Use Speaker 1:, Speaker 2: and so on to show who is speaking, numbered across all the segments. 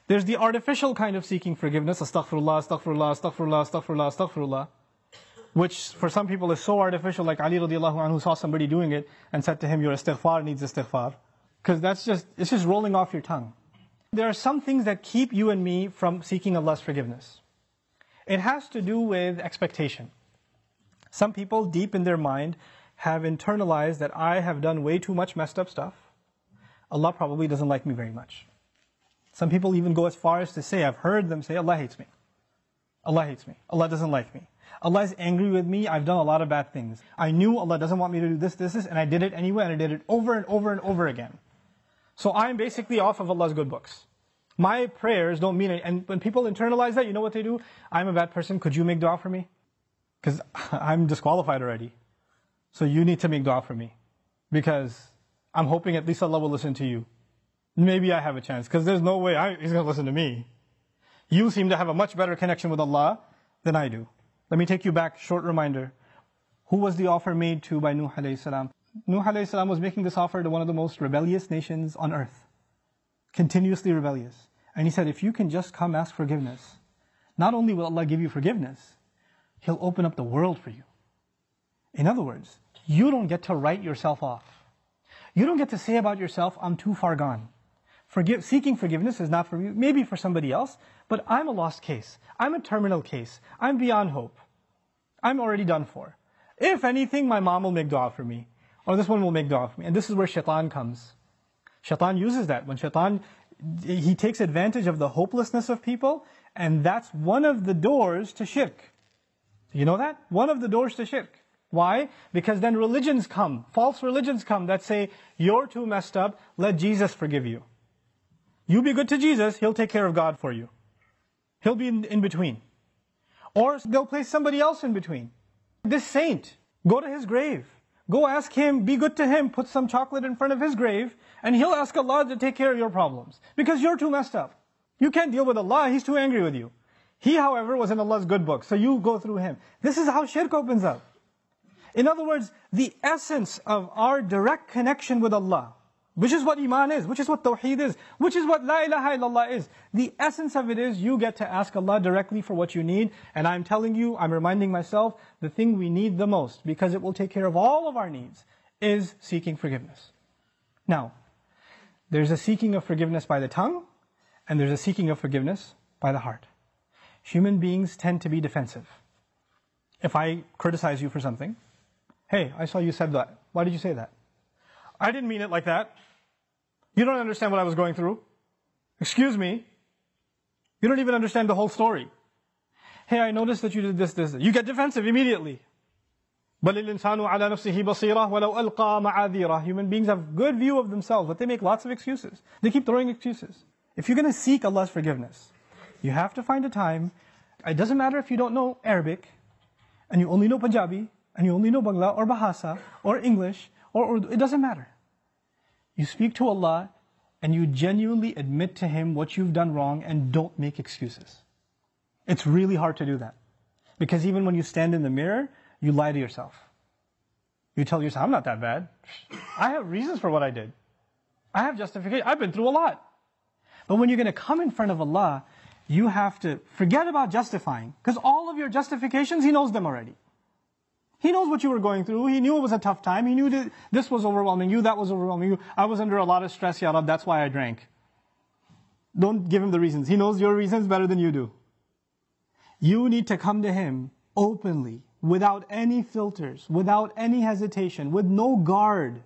Speaker 1: There's the artificial kind of seeking forgiveness, astaghfirullah, astaghfirullah, astaghfirullah, astaghfirullah, astaghfirullah, which for some people is so artificial, like Ali radiallahu anhu saw somebody doing it and said to him, your istighfar needs istighfar. Because it's just rolling off your tongue. There are some things that keep you and me from seeking Allah's forgiveness. It has to do with expectation. Some people deep in their mind have internalized that I have done way too much messed up stuff. Allah probably doesn't like me very much. Some people even go as far as to say, I've heard them say, Allah hates me. Allah hates me. Allah doesn't like me. Allah is angry with me. I've done a lot of bad things. I knew Allah doesn't want me to do this, and I did it anyway, and I did it over and over and over again. So I'm basically off of Allah's good books. My prayers don't mean it. And when people internalize that, you know what they do? I'm a bad person. Could you make dua for me? Because I'm disqualified already. So you need to make dua for me. Because I'm hoping at least Allah will listen to you. Maybe I have a chance. Because there's no way He's going to listen to me. You seem to have a much better connection with Allah than I do. Let me take you back, short reminder. Who was the offer made to by Nuh alayhi salam? Nuh alayhi salam was making this offer to one of the most rebellious nations on earth. Continuously rebellious. And he said, if you can just come ask forgiveness, not only will Allah give you forgiveness, He'll open up the world for you. In other words, you don't get to write yourself off. You don't get to say about yourself, I'm too far gone. Seeking forgiveness is not for you, maybe for somebody else, but I'm a lost case. I'm a terminal case. I'm beyond hope. I'm already done for. If anything, my mom will make dua for me. Or this one will make dua for me. And this is where shaitan comes. Shaitan uses that. When shaitan, he takes advantage of the hopelessness of people, and that's one of the doors to shirk. You know that? One of the doors to shirk. Why? Because then religions come, false religions come that say, you're too messed up, let Jesus forgive you. You be good to Jesus, He'll take care of God for you. He'll be in between. Or they'll place somebody else in between. This saint, go to his grave. Go ask him, be good to him, put some chocolate in front of his grave, and he'll ask Allah to take care of your problems. Because you're too messed up. You can't deal with Allah, He's too angry with you. He, however, was in Allah's good book, so you go through him. This is how shirk opens up. In other words, the essence of our direct connection with Allah, which is what Iman is, which is what Tawheed is, which is what La ilaha illallah is. The essence of it is you get to ask Allah directly for what you need. And I'm telling you, I'm reminding myself, the thing we need the most, because it will take care of all of our needs, is seeking forgiveness. Now, there's a seeking of forgiveness by the tongue, and there's a seeking of forgiveness by the heart. Human beings tend to be defensive. If I criticize you for something, hey, I saw you said that. Why did you say that? I didn't mean it like that. You don't understand what I was going through. Excuse me. You don't even understand the whole story. Hey, I noticed that you did this. You get defensive immediately. بَلِ الْإِنسَانُ عَلَى نَفْسِهِ بَصِيرًا وَلَوْ أَلْقَى مَعَاذِيرًا. Human beings have good view of themselves, but they make lots of excuses. They keep throwing excuses. If you're going to seek Allah's forgiveness, you have to find a time. It doesn't matter if you don't know Arabic, and you only know Punjabi, and you only know Bangla, or Bahasa, or English, or it doesn't matter. You speak to Allah, and you genuinely admit to Him what you've done wrong, and don't make excuses. It's really hard to do that. Because even when you stand in the mirror, you lie to yourself. You tell yourself, I'm not that bad. I have reasons for what I did. I have justification. I've been through a lot. But when you're going to come in front of Allah, you have to forget about justifying. Because all of your justifications, He knows them already. He knows what you were going through. He knew it was a tough time. He knew that this was overwhelming you, that was overwhelming you. I was under a lot of stress, Ya Rab, that's why I drank. Don't give Him the reasons. He knows your reasons better than you do. You need to come to Him openly, without any filters, without any hesitation, with no guard,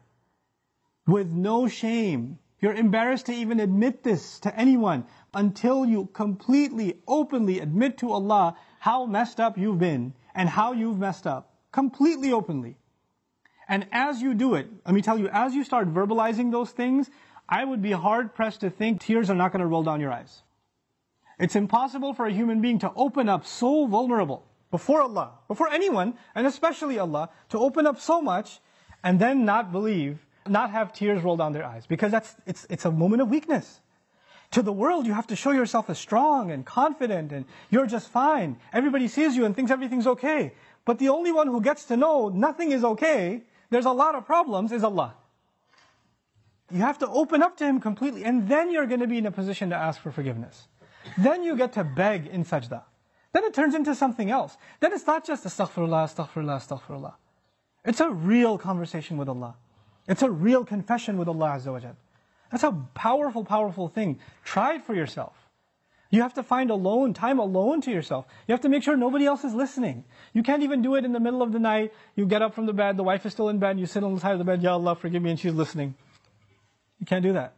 Speaker 1: with no shame. You're embarrassed to even admit this to anyone until you completely, openly admit to Allah how messed up you've been and how you've messed up. Completely openly. And as you do it, let me tell you, as you start verbalizing those things, I would be hard-pressed to think tears are not going to roll down your eyes. It's impossible for a human being to open up so vulnerable before Allah, before anyone, and especially Allah, to open up so much and then not believe, not have tears roll down their eyes. Because it's a moment of weakness. To the world, you have to show yourself as strong and confident and you're just fine. Everybody sees you and thinks everything's okay. But the only one who gets to know nothing is okay, there's a lot of problems, is Allah. You have to open up to Him completely, and then you're going to be in a position to ask for forgiveness. Then you get to beg in sajda. Then it turns into something else. Then it's not just astaghfirullah, astaghfirullah, astaghfirullah. It's a real conversation with Allah. It's a real confession with Allah Azza wa Jal. That's a powerful, powerful thing. Try it for yourself. You have to find time alone to yourself. You have to make sure nobody else is listening. You can't even do it in the middle of the night. You get up from the bed, the wife is still in bed, you sit on the side of the bed, Ya Allah, forgive me, and she's listening. You can't do that.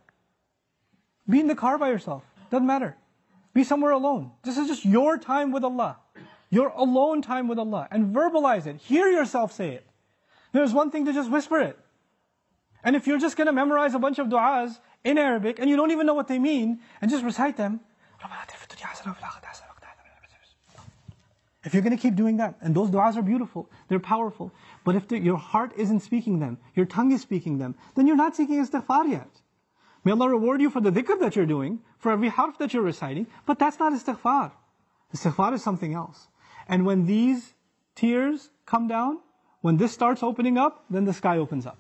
Speaker 1: Be in the car by yourself. Doesn't matter. Be somewhere alone. This is just your time with Allah. Your alone time with Allah. And verbalize it. Hear yourself say it. There's one thing to just whisper it. And if you're just going to memorize a bunch of du'as in Arabic, and you don't even know what they mean, and just recite them, if you're going to keep doing that, and those du'as are beautiful, they're powerful, but if your heart isn't speaking them, your tongue is speaking them, then you're not seeking istighfar yet. May Allah reward you for the dhikr that you're doing, for every harf that you're reciting, but that's not istighfar. Istighfar is something else. And when these tears come down, when this starts opening up, then the sky opens up.